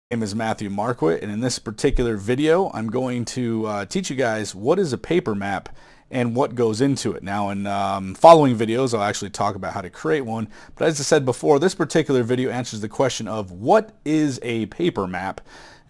My name is Matthew Marquit, and in this particular video I'm going to teach you guys what is a paper map and what goes into it. Now in following videos I'll actually talk about how to create one, but as I said before, this particular video answers the question of what is a paper map,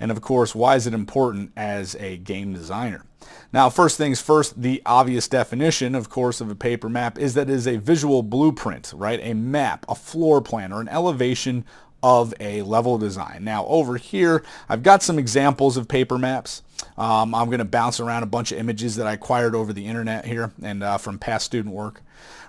and of course why is it important as a game designer. Now first things first, the obvious definition of course of a paper map is that it is a visual blueprint, right? A map, a floor plan, or an elevation of a level design. Now over here I've got some examples of paper maps. I'm going to bounce around a bunch of images that I acquired over the internet here and from past student work,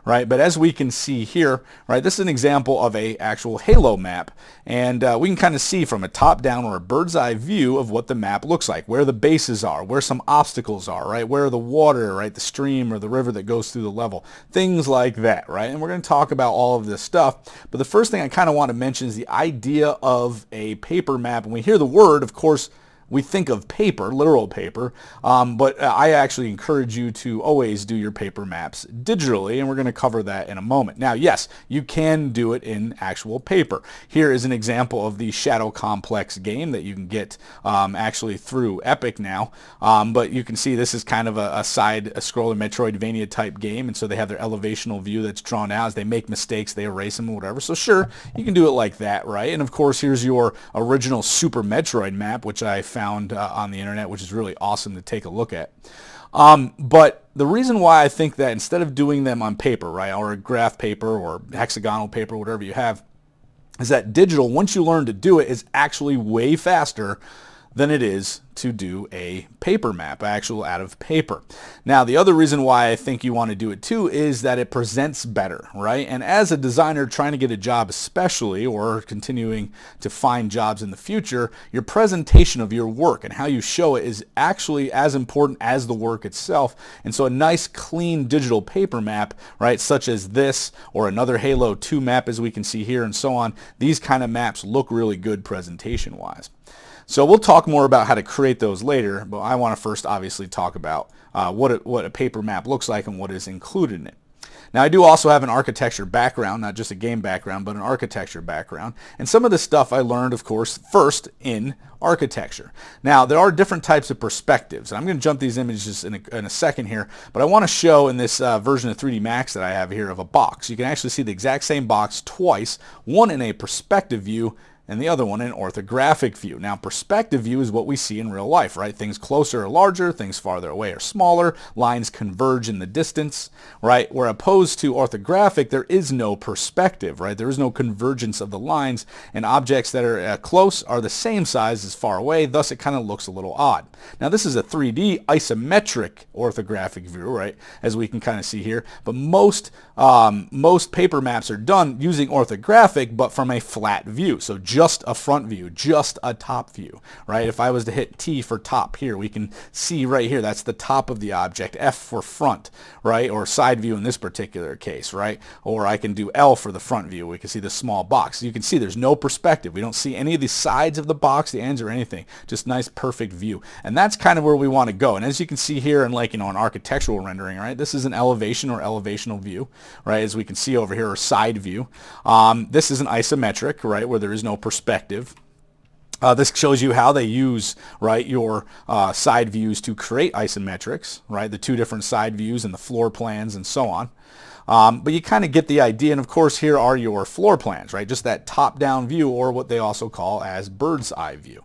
right? But as we can see here, right, this is an example of a actual halo map, and we can kind of see from a top-down or a bird's eye view of what the map looks like, where the bases are, where some obstacles are, right, where the water, right, the stream or the river that goes through the level, things like that, right? And we're going to talk about all of this stuff, but the first thing I kind of want to mention is the idea of a paper map. When we hear the word, of course, we think of paper, literal paper, but I actually encourage you to always do your paper maps digitally, and we're going to cover that in a moment. Now, yes, you can do it in actual paper. Here is an example of the Shadow Complex game that you can get actually through Epic now, but you can see this is kind of a side-scroller Metroidvania type game, and so they have their elevational view that's drawn out. As they make mistakes, they erase them or whatever. So sure, you can do it like that, right? And of course, here's your original Super Metroid map, which I found on the internet, which is really awesome to take a look at. But the reason why I think that instead of doing them on paper, right, or a graph paper or hexagonal paper, whatever you have, is that digital, once you learn to do it, is actually way faster than it is to do a paper map, actual out of paper. Now, the other reason why I think you want to do it too is that it presents better, right? And as a designer trying to get a job especially, or continuing to find jobs in the future, your presentation of your work and how you show it is actually as important as the work itself. And so a nice clean digital paper map, right, such as this or another Halo 2 map as we can see here and so on, these kind of maps look really good presentation wise. So we'll talk more about how to create those later, but I want to first obviously talk about what a paper map looks like and what is included in it. Now I do also have an architecture background, not just a game background, but an architecture background. And some of this stuff I learned, of course, first in architecture. Now there are different types of perspectives. I'm going to jump these images in a second here, but I want to show in this version of 3D Max that I have here of a box. You can actually see the exact same box twice, one in a perspective view and the other one in orthographic view. Now perspective view is what we see in real life, right? Things closer are larger, things farther away are smaller, lines converge in the distance, right? Where opposed to orthographic, there is no perspective, right? There is no convergence of the lines, and objects that are close are the same size as far away, thus it kind of looks a little odd. Now this is a 3D isometric orthographic view, right? As we can kind of see here, but most paper maps are done using orthographic, but from a flat view. So just a front view, just a top view, right? If I was to hit T for top here, we can see right here, that's the top of the object, F for front, right? Or side view in this particular case, right? Or I can do L for the front view. We can see the small box. You can see there's no perspective. We don't see any of the sides of the box, the ends or anything, just nice perfect view. And that's kind of where we want to go. And as you can see here in like, an architectural rendering, right? This is an elevation or elevational view, right? As we can see over here, or side view. This is an isometric, right? Where there is no perspective. This shows you how they use, right, your side views to create isometrics, right? The two different side views and the floor plans and so on. But you kind of get the idea, and of course here are your floor plans, right? Just that top-down view, or what they also call as bird's eye view.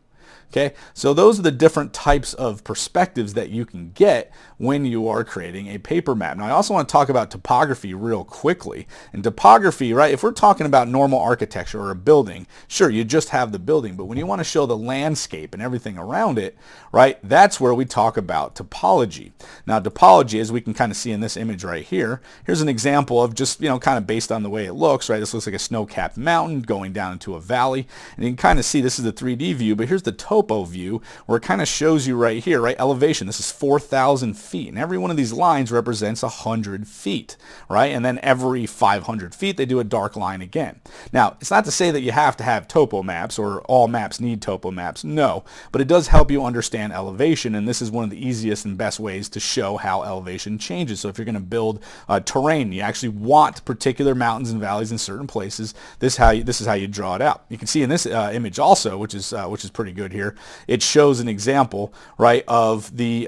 Okay, so those are the different types of perspectives that you can get when you are creating a paper map. Now I also want to talk about topography real quickly. And topography, right, if we're talking about normal architecture or a building, sure, you just have the building, but when you want to show the landscape and everything around it, right, that's where we talk about topology. Now topology, as we can kind of see in this image right here, here's an example of just, kind of based on the way it looks, right? This looks like a snow-capped mountain going down into a valley, and you can kind of see this is the 3D view, but here's the topography topo view where it kind of shows you right here, right, elevation. This is 4,000 feet, and every one of these lines represents 100 feet, right? And then every 500 feet they do a dark line again. Now, it's not to say that you have to have topo maps or all maps need topo maps, no, but it does help you understand elevation, and this is one of the easiest and best ways to show how elevation changes. So if you're going to build terrain, you actually want particular mountains and valleys in certain places, this is how you draw it out. You can see in this image also, which is pretty good here, it shows an example, right, of the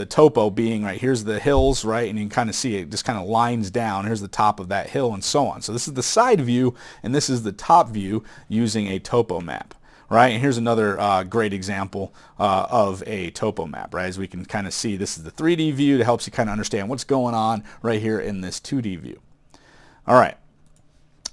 topo being, right, here's the hills, right, and you can kind of see it just kind of lines down. Here's the top of that hill and so on. So this is the side view and this is the top view using a topo map. Right, and here's another great example of a topo map, right? As we can kind of see, this is the 3D view that helps you kind of understand what's going on right here in this 2D view. All right,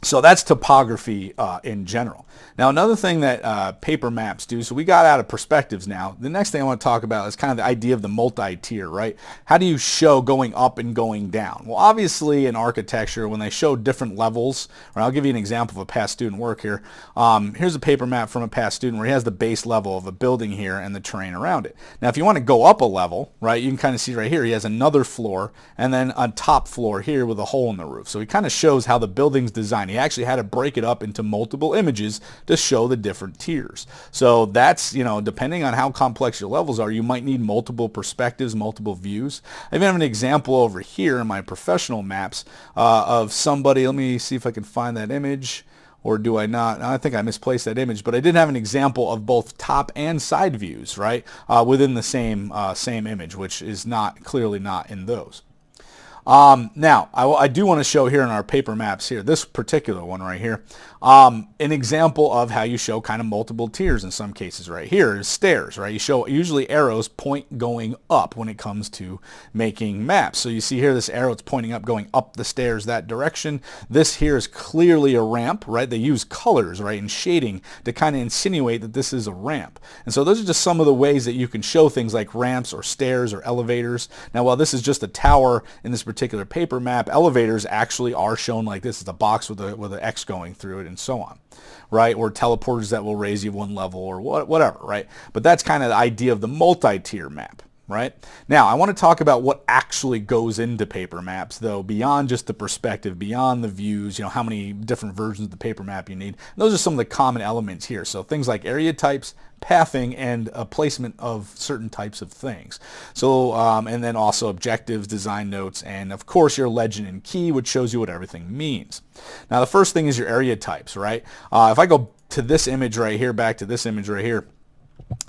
so that's topography in general. Now, another thing that paper maps do, so we got out of perspectives now. The next thing I want to talk about is kind of the idea of the multi-tier, right? How do you show going up and going down? Well, obviously in architecture, when they show different levels, or I'll give you an example of a past student work here. Here's a paper map from a past student where he has the base level of a building here and the terrain around it. Now, if you want to go up a level, right, you can kind of see right here, he has another floor and then a top floor here with a hole in the roof. So he kind of shows how the building's designed. He actually had to break it up into multiple images to show the different tiers. So that's, you know, depending on how complex your levels are, you might need multiple perspectives, multiple views. I even have an example over here in my professional maps of somebody. Let me see if I can find that image. Or do I not? I think I misplaced that image, but I did have an example of both top and side views, right, within the same image, which is clearly not in those. Now, I do want to show here in our paper maps here, this particular one right here, an example of how you show kind of multiple tiers in some cases. Right here is stairs, right? You show usually arrows point going up when it comes to making maps. So you see here this arrow, it's pointing up, going up the stairs that direction. This here is clearly a ramp, right? They use colors, right, and shading to kind of insinuate that this is a ramp. And so those are just some of the ways that you can show things like ramps or stairs or elevators. Now, while this is just a tower in this particular paper map, elevators actually are shown like this. It's a box with an X going through it and so on, right? Or teleporters that will raise you one level or whatever, right? But that's kind of the idea of the multi-tier map. Right? Now, I want to talk about what actually goes into paper maps, though, beyond just the perspective, beyond the views, you know, how many different versions of the paper map you need. And those are some of the common elements here. So things like area types, pathing, and a placement of certain types of things. So, and then also objectives, design notes, and of course your legend and key, which shows you what everything means. Now, the first thing is your area types, right? If I go to this image right here, back to this image right here,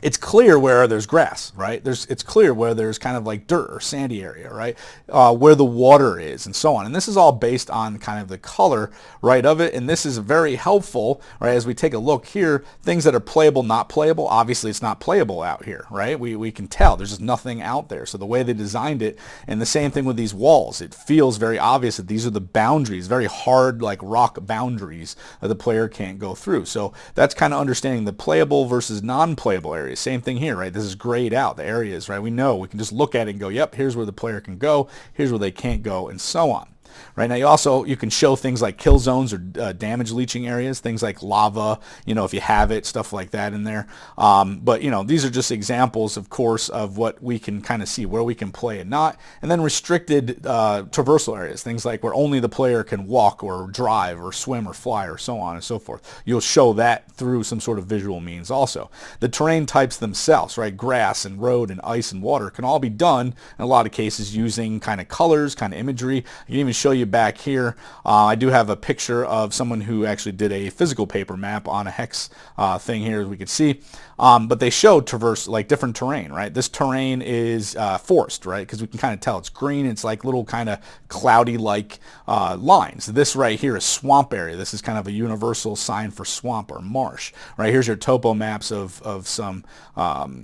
it's clear where there's grass, right? It's clear where there's kind of like dirt or sandy area, right? Where the water is and so on. And this is all based on kind of the color, right, of it. And this is very helpful, right, as we take a look here, things that are playable, not playable. Obviously, it's not playable out here, right? We can tell there's just nothing out there. So the way they designed it, and the same thing with these walls, it feels very obvious that these are the boundaries, very hard, like rock boundaries that the player can't go through. So that's kind of understanding the playable versus non-playable areas. Same thing here, right? This is grayed out, the areas, right? We know, we can just look at it and go, yep, here's where the player can go, here's where they can't go, and so on. Right now, you can show things like kill zones or damage leaching areas, things like lava, you know, if you have it, stuff like that in there. But, you know, these are just examples, of course, of what we can kind of see, where we can play and not. And then restricted traversal areas, things like where only the player can walk or drive or swim or fly or so on and so forth. You'll show that through some sort of visual means also. The terrain types themselves, right, grass and road and ice and water can all be done in a lot of cases using kind of colors, kind of imagery. You can even show you back here. I do have a picture of someone who actually did a physical paper map on a hex thing here, as we can see. But they show like different terrain, right? This terrain is forest, right? Because we can kind of tell it's green. It's like little kind of cloudy-like lines. This right here is swamp area. This is kind of a universal sign for swamp or marsh, right? Here's your topo maps of some,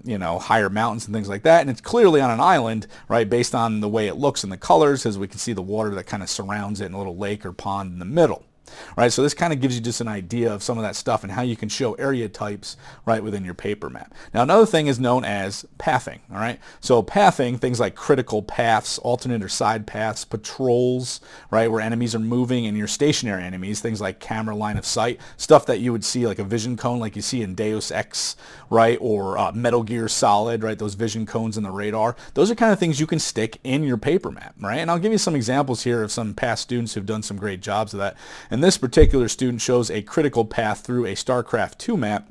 you know, higher mountains and things like that. And it's clearly on an island, right? Based on the way it looks and the colors, as we can see the water that kind of surrounds it in a little lake or pond in the middle. right? So this kind of gives you just an idea of some of that stuff and how you can show area types, right, within your paper map. Now, another thing is known as pathing, all right? So pathing, things like critical paths, alternate or side paths, patrols, right, where enemies are moving, and your stationary enemies, things like camera line of sight, stuff that you would see like a vision cone like you see in Deus Ex, right, or Metal Gear Solid, right, those vision cones in the radar. Those are kind of things you can stick in your paper map, right? And I'll give you some examples here of some past students who've done some great jobs of that. And this particular student shows a critical path through a StarCraft 2 map.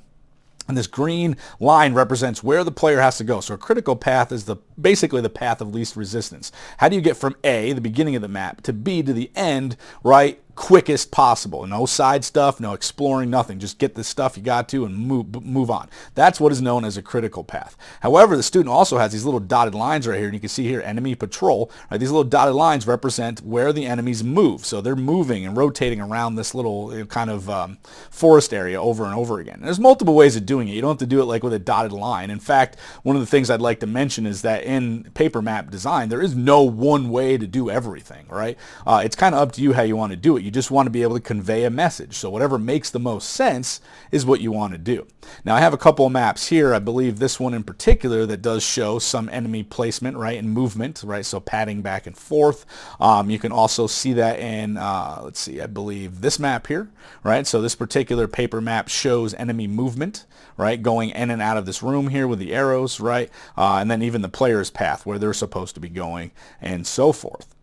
And this green line represents where the player has to go. So a critical path is basically the path of least resistance. How do you get from A, the beginning of the map, to B, to the end, right, quickest possible? No side stuff, no exploring, nothing. Just get the stuff you got to and move on. That's what is known as a critical path. However, the student also has these little dotted lines right here, and you can see here enemy patrol. Right? These little dotted lines represent where the enemies move. So they're moving and rotating around this little kind of forest area over and over again. And there's multiple ways of doing it. You don't have to do it like with a dotted line. In fact, one of the things I'd like to mention is that in paper map design, there is no one way to do everything, right? It's kind of up to you how you want to do it. You just want to be able to convey a message. So whatever makes the most sense is what you want to do. Now I have a couple of maps here. I believe this one in particular that does show some enemy placement, right, and movement, right? So padding back and forth. You can also see that in, let's see, I believe this map here, right? So this particular paper map shows enemy movement, right, going in and out of this room here with the arrows, right? And then even the player's path where they're supposed to be going and so forth.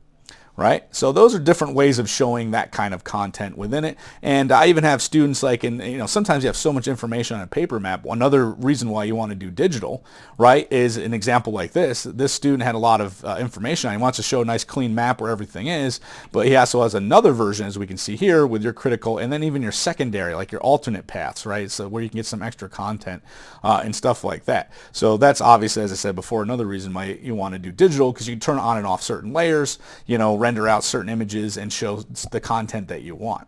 Right? So those are different ways of showing that kind of content within it. And I even have students like sometimes you have so much information on a paper map. Another reason why you want to do digital, right, is an example like this. This student had a lot of information. He wants to show a nice clean map where everything is, but he also has another version, as we can see here, with your critical and then even your secondary, like your alternate paths, right? So where you can get some extra content and stuff like that. So that's obviously, as I said before, another reason why you want to do digital, because you can turn on and off certain layers, render out certain images and show the content that you want.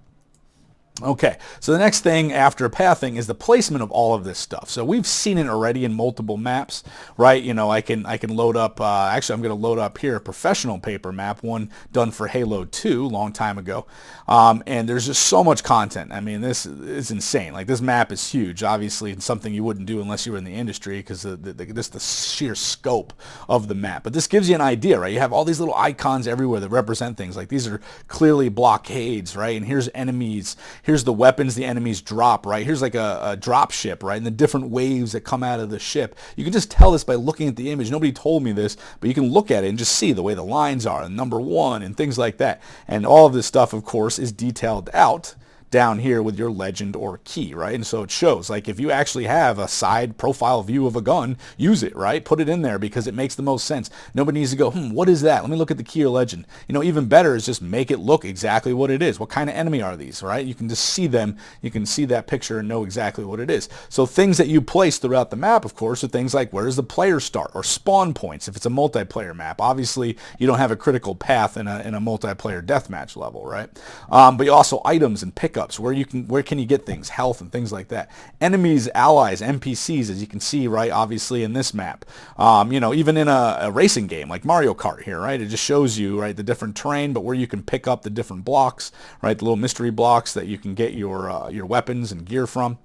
Okay, so the next thing after pathing is the placement of all of this stuff. So we've seen it already in multiple maps, right? I can load up, actually I'm going to load up here a professional paper map, one done for Halo 2 long time ago. And there's just so much content. I mean, this is insane. Like, this map is huge. Obviously, it's something you wouldn't do unless you were in the industry, because the sheer scope of the map. But this gives you an idea, right? You have all these little icons everywhere that represent things. Like, these are clearly blockades, right? And here's enemies. Here's the weapons the enemies drop, right? Here's like a drop ship, right? And the different waves that come out of the ship. You can just tell this by looking at the image. Nobody told me this, but you can look at it and just see the way the lines are, and number one, and things like that. And all of this stuff, of course, is detailed out down here with your legend or key, right? And so it shows, like, if you actually have a side profile view of a gun, use it, right? Put it in there because it makes the most sense. Nobody needs to go, what is that? Let me look at the key or legend. Even better is just make it look exactly what it is. What kind of enemy are these, right? You can just see them. You can see that picture and know exactly what it is. So things that you place throughout the map, of course, are things like, where does the player start, or spawn points if it's a multiplayer map. Obviously, you don't have a critical path in a multiplayer deathmatch level, right? But you also items and pickups. Where can you get things, health and things like that. Enemies, allies, NPCs, as you can see, right, obviously in this map. Even in a racing game like Mario Kart here, right, it just shows you, right, the different terrain, but where you can pick up the different blocks, right, the little mystery blocks that you can get your weapons and gear from.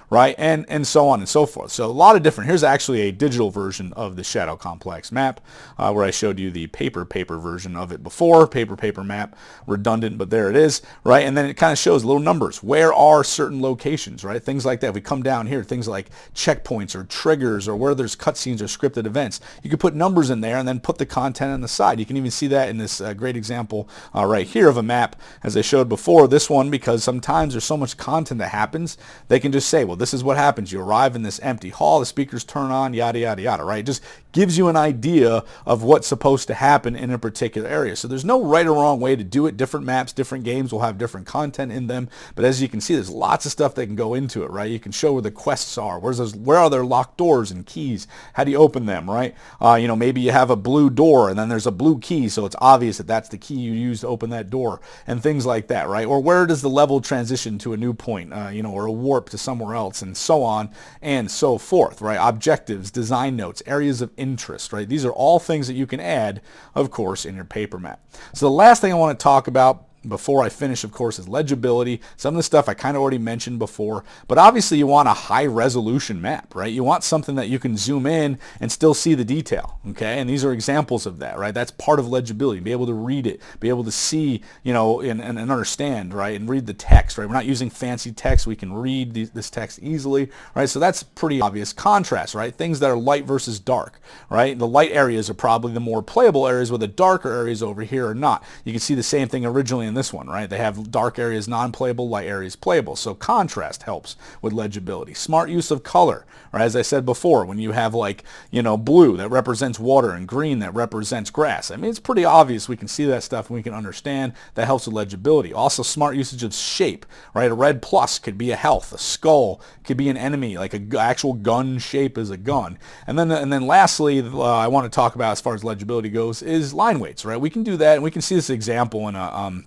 Right, and so on and so forth. So a lot of different. Here's actually a digital version of the Shadow Complex map, where I showed you the paper version of it before. Paper map, redundant, but there it is, right? And then it kind of shows little numbers. Where are certain locations, right? Things like that. If we come down here, things like checkpoints or triggers, or where there's cutscenes or scripted events, you can put numbers in there and then put the content on the side. You can even see that in this great example right here of a map, as I showed before. This one, because sometimes there's so much content that happens, they can just say, well, this is what happens. You arrive in this empty hall, the speakers turn on, yada, yada, yada, right? It just gives you an idea of what's supposed to happen in a particular area. So there's no right or wrong way to do it. Different maps, different games will have different content in them. But as you can see, there's lots of stuff that can go into it, right? You can show where the quests are. Where are there locked doors and keys? How do you open them, right? Maybe you have a blue door and then there's a blue key, so it's obvious that that's the key you use to open that door, and things like that, right? Or where does the level transition to a new point, or a warp to somewhere else, and so on and so forth, right? Objectives, design notes, areas of interest, right? These are all things that you can add, of course, in your paper map. So the last thing I want to talk about before I finish, of course, is legibility. Some of the stuff I kind of already mentioned before, but obviously you want a high resolution map, right? You want something that you can zoom in and still see the detail, okay? And these are examples of that, right? That's part of legibility, be able to read it, be able to see, you know, and understand, right? And read the text, right? We're not using fancy text. We can read this text easily, right? So that's pretty obvious. Contrast, right? Things that are light versus dark, right? The light areas are probably the more playable areas, where the darker areas over here are not. You can see the same thing originally in this one, right? They have dark areas non-playable, light areas playable. So contrast helps with legibility. Smart use of color, right? As I said before, when you have like, you know, blue that represents water and green that represents grass. I mean, it's pretty obvious. We can see that stuff and we can understand. That helps with legibility. Also, smart usage of shape, right? A red plus could be a health. A skull could be an enemy, like an actual gun shape is a gun. And then lastly, I want to talk about as far as legibility goes is line weights, right? We can do that, and we can see this example in a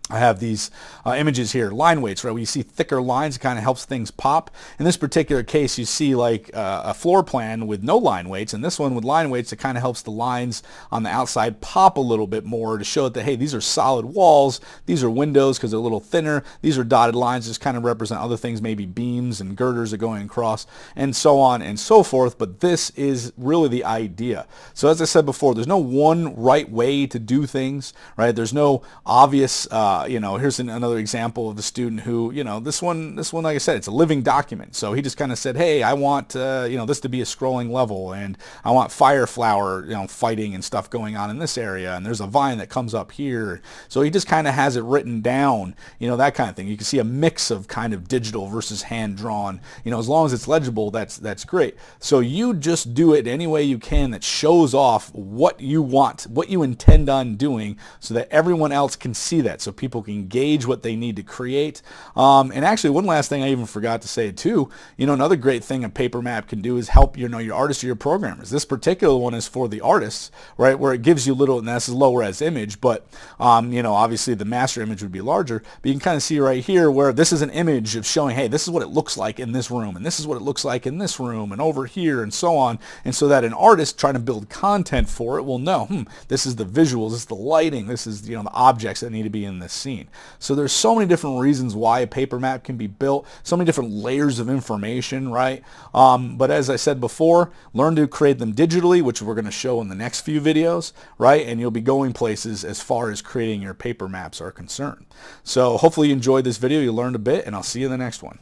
I have these images here, line weights, right? Where you see thicker lines, it kind of helps things pop. In this particular case, you see like a floor plan with no line weights, and this one with line weights, it kind of helps the lines on the outside pop a little bit more to show that, hey, these are solid walls, these are windows because they're a little thinner, these are dotted lines, just kind of represent other things, maybe beams and girders are going across, and so on and so forth, but this is really the idea. So as I said before, there's no one right way to do things, right? There's no obvious you know, here's another example of the student who, you know, this one, like I said, it's a living document. So he just kind of said, hey, I want, you know, this to be a scrolling level, and I want fire flower, you know, fighting and stuff going on in this area, and there's a vine that comes up here. So he just kind of has it written down, you know, that kind of thing. You can see a mix of kind of digital versus hand drawn. You know, as long as it's legible, that's great. So you just do it any way you can that shows off what you want, what you intend on doing, so that everyone else can see that. So people can gauge what they need to create. And actually, one last thing I even forgot to say too, you know, another great thing a Papermap can do is help, you know, your artists or your programmers. This particular one is for the artists, right, where it gives you little, and this is low res image, but you know, obviously the master image would be larger, but you can kind of see right here where this is an image of showing, hey, this is what it looks like in this room, and this is what it looks like in this room, and over here, and so on, and so that an artist trying to build content for it will know, this is the visuals, this is the lighting, this is, you know, the objects that need to be in this scene. So there's so many different reasons why a paper map can be built, so many different layers of information, right? But as I said before, learn to create them digitally, which we're going to show in the next few videos, right? And you'll be going places as far as creating your paper maps are concerned. So hopefully you enjoyed this video, you learned a bit, and I'll see you in the next one.